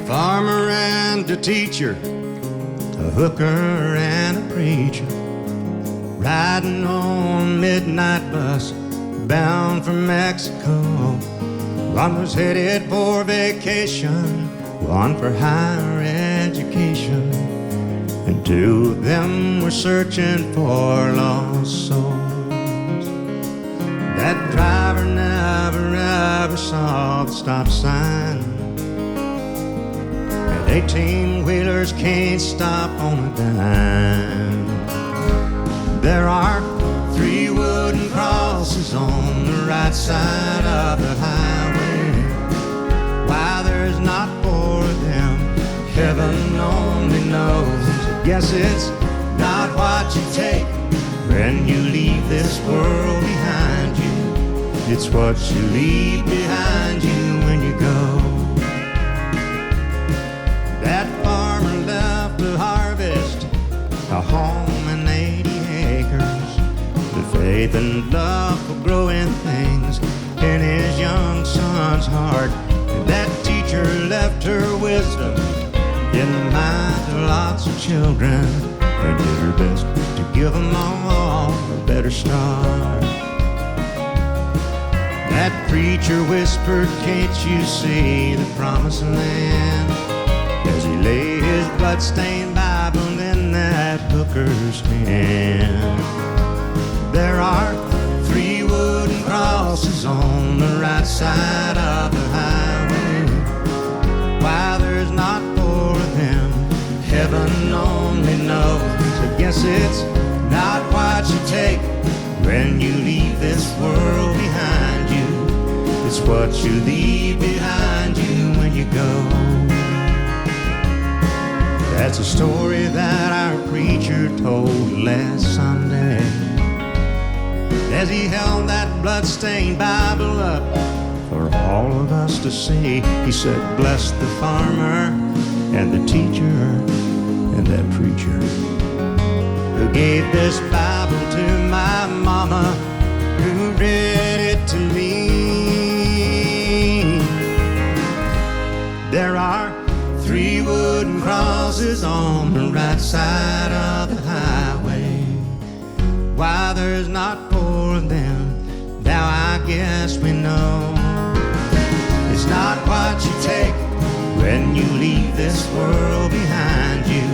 farmer and a teacher, a hooker and a preacher, riding on a midnight bus bound for Mexico. One was headed for vacation, one for higher education, and two of them were searching for lost souls. That driver never ever saw the stop sign, and 18-wheelers can't stop on a dime. There are 3 wooden crosses on the right side of the highway. Why there's not 4 of them, heaven only knows. I guess it's not what you take when you leave this world behind you. It's what you leave behind you when you go. That farmer left to harvest a home and 80 acres. The faith and love for growing things in his young son's heart. And that teacher left her wisdom in the minds of lots of children, and did her best to give them all a better start. That preacher whispered, "Can't you see the promised land?" as he laid his blood-stained Bible in that hooker's hand. There are 3 wooden crosses on the right side of the highway. Why there's not 4 of them, heaven only knows. I guess it's not what you take when you leave this world behind you. It's what you leave behind you when you go. That's a story that our preacher told last Sunday as he held that blood-stained Bible up for all of us to see. He said, "Bless the farmer and the teacher and that preacher who gave this Bible to my mama, who read it to me." There are 3 wooden crosses on the right side of the highway. Why there's not 4 of them, now I guess we know. It's not what you take when you leave this world behind you.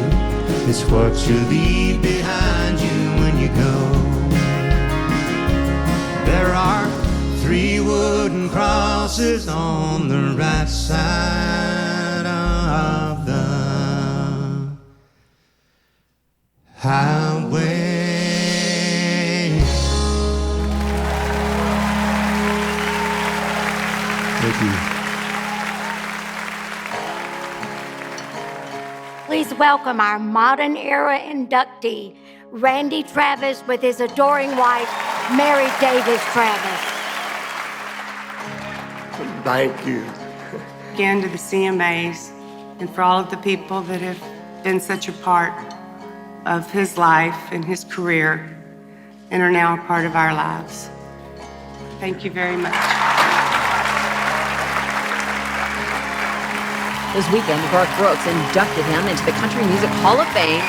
It's what you leave behind you when you go. There are 3 wooden crosses on the right side of the highway. Thank you. Please welcome our modern era inductee, Randy Travis, with his adoring wife, Mary Davis Travis. Thank you. Again to the CMAs and for all of the people that have been such a part of his life and his career and are now a part of our lives. Thank you very much. This weekend, Garth Brooks inducted him into the Country Music Hall of Fame.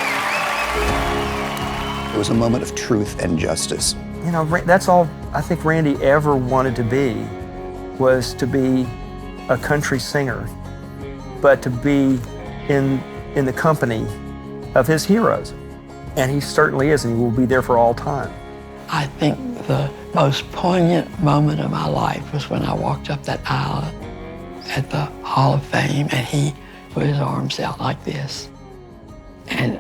It was a moment of truth and justice. You know, that's all I think Randy ever wanted to be, was to be a country singer, but to be in the company of his heroes. And he certainly is, and he will be there for all time. I think the most poignant moment of my life was when I walked up that aisle at the Hall of Fame and he put his arms out like this. And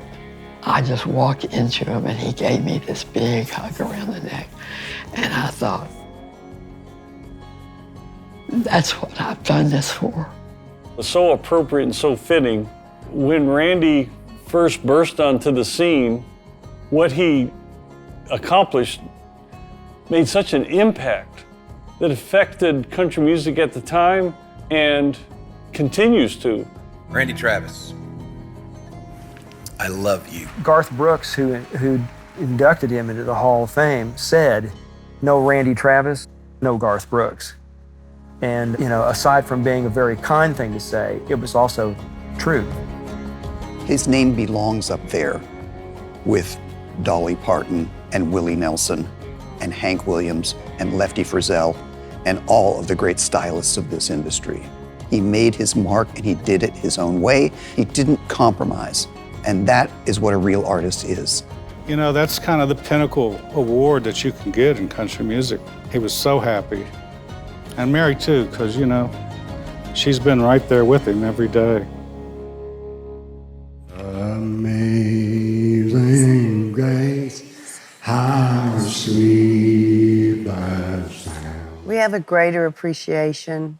I just walked into him and he gave me this big hug around the neck. And I thought, that's what I've done this for. It's so appropriate and so fitting. When Randy first burst onto the scene, what he accomplished made such an impact that affected country music at the time and continues to. Randy Travis, I love you. Garth Brooks, who inducted him into the Hall of Fame, said, "No Randy Travis, no Garth Brooks." And, you know, aside from being a very kind thing to say, it was also true. His name belongs up there with Dolly Parton and Willie Nelson and Hank Williams and Lefty Frizzell and all of the great stylists of this industry. He made his mark and he did it his own way. He didn't compromise. And that is what a real artist is. You know, that's kind of the pinnacle award that you can get in country music. He was so happy. And Mary too, because, you know, she's been right there with him every day. Amazing grace, how sweet the sound. We have a greater appreciation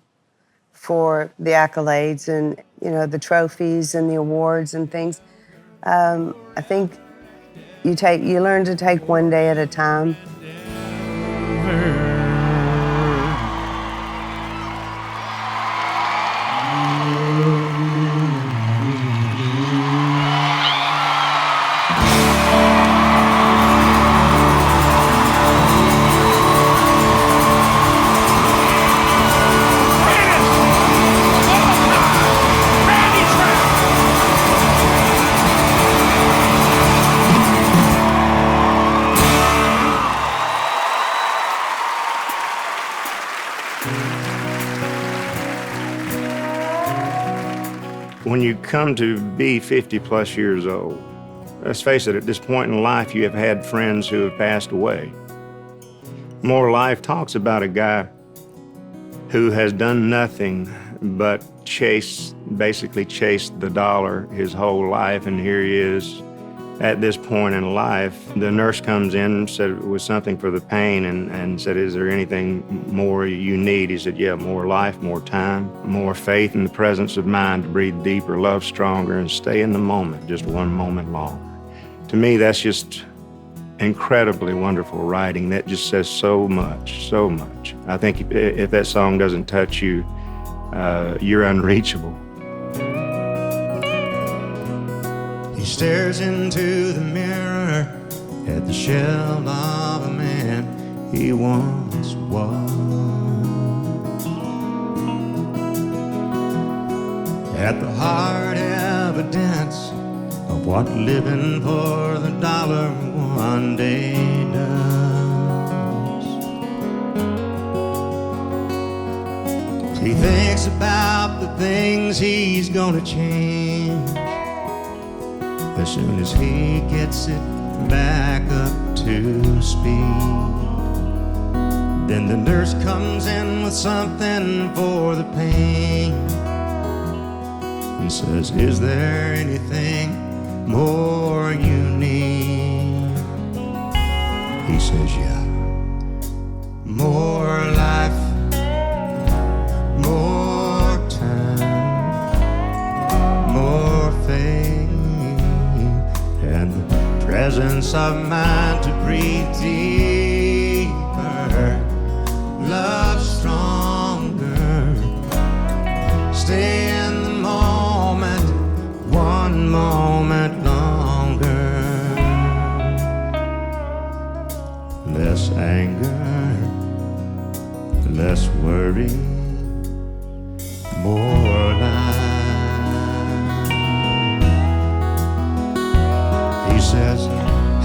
for the accolades and, you know, the trophies and the awards and things. I think you learn to take one day at a time. When you come to be 50 plus years old, let's face it, at this point in life, you have had friends who have passed away. More Life talks about a guy who has done nothing but basically chased the dollar his whole life, and here he is at this point in life. The nurse comes in and said it was something for the pain and said, is there anything more you need? He said, yeah, more life, more time, more faith in the presence of mind to breathe deeper, love stronger, and stay in the moment, just one moment longer. To me, that's just incredibly wonderful writing. That just says so much, so much. I think if that song doesn't touch you, you're unreachable. He stares into the mirror at the shell of a man he once was. At the hard evidence of what living for the dollar one day does. He thinks about the things he's gonna change as soon as he gets it back up to speed. Then the nurse comes in with something for the pain and says, is there anything more you need? He says, yeah, more life, more time, more faith, and the presence of mind to breathe deeper, love stronger, stay in the moment, one moment longer, less anger, less worry, more life. He says,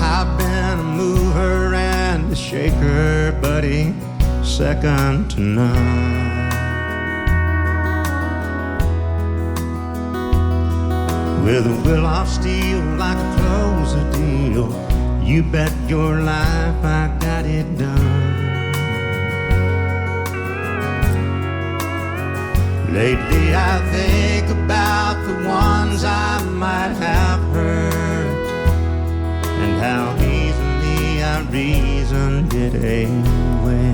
I've been a mover and a shaker, buddy, second to none. With a will of steel like a closer deal, you bet your life I got it done. Lately I think about the ones I might have hurt, and how easily I reasoned it away.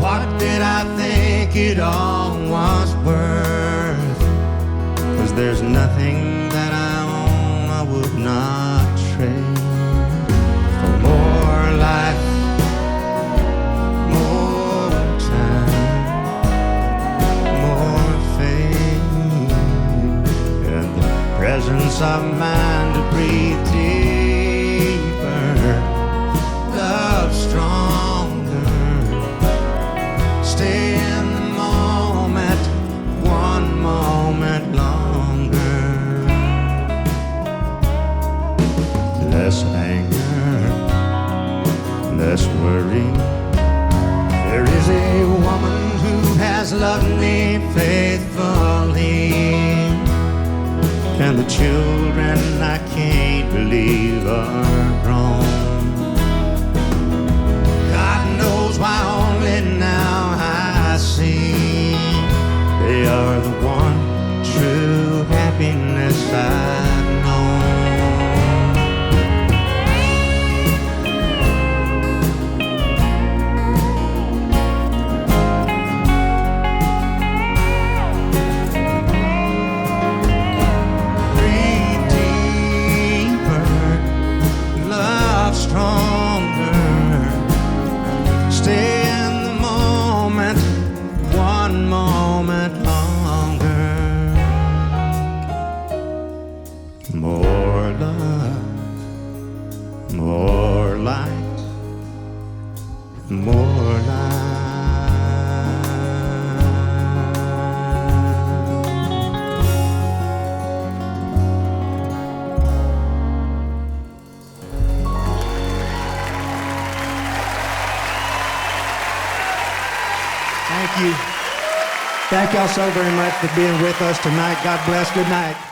What did I think it all was worth? 'Cause there's nothing that I own I would not trade for more life, more time, more faith, and the presence of mind to breathe deeper, love stronger, stay in the moment, one moment faithfully. And the children I can't believe are grown. God knows why only now I see they are the one true happiness I've known. More love, more light, more light. Thank you. Thank y'all so very much for being with us tonight. God bless. Good night.